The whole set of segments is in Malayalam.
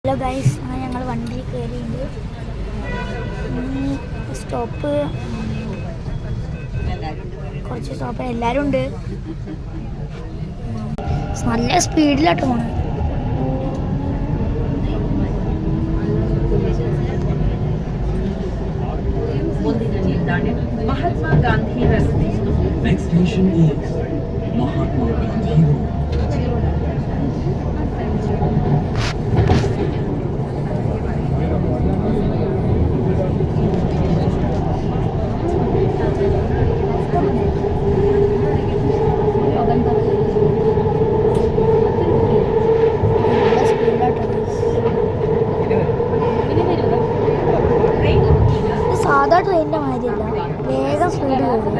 ഹലോ ഗൈസ്, അങ്ങനെ ഞങ്ങൾ വണ്ടിയിൽ കയറിയുണ്ട്. സ്റ്റോപ്പ് കുറച്ച് സ്റ്റോപ്പ് എല്ലാവരും ഉണ്ട്. നല്ല സ്പീഡിലായിട്ട് പോകണം. Mahatma Gandhi Rasti. Next station is Mahatma Gandhi Road. സാധാ ട്രെയിനിൻ്റെ മാതിരിയല്ല, വേഗം സ്പീഡ് പോകും.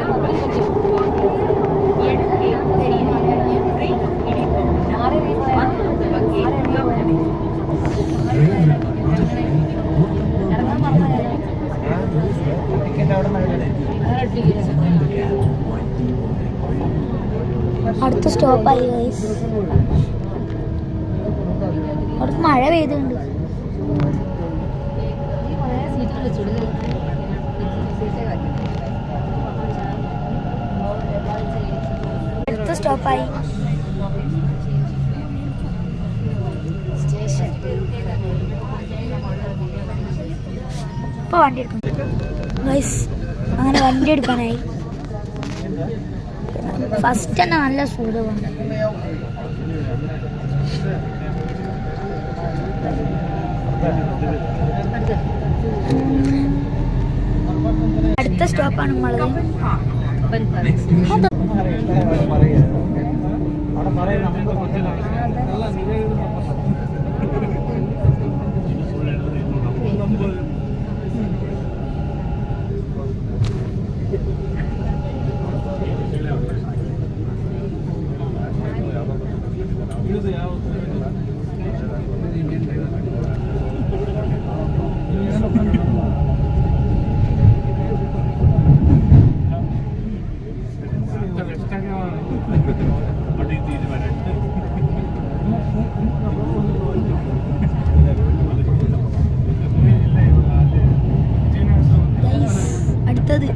അടുത്ത സ്റ്റോപ്പായി ഗൈസ്. അവിടെ മഴ പെയ്തുണ്ട്. അടുത്ത സ്റ്റോപ്പായി. ഇപ്പോൾ വണ്ടി എടുക്കണം ഗൈസ്. അങ്ങനെ വണ്ടി എടുക്കാനായി. ഫസ്റ്റ് തന്നെ നല്ല സ്പീഡ് പോകണം. അടുത്ത സ്റ്റോപ്പാണ് നമ്മളത്. അടുത്തത്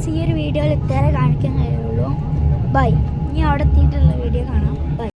ഈ ഒരു വീഡിയോയിൽ ഇത്രേ കാണിക്കാൻ കഴിയുള്ളൂ. ബൈ. ഇനി അവിടെ എത്തിയിട്ടുള്ള വീഡിയോ കാണാം. ബൈ.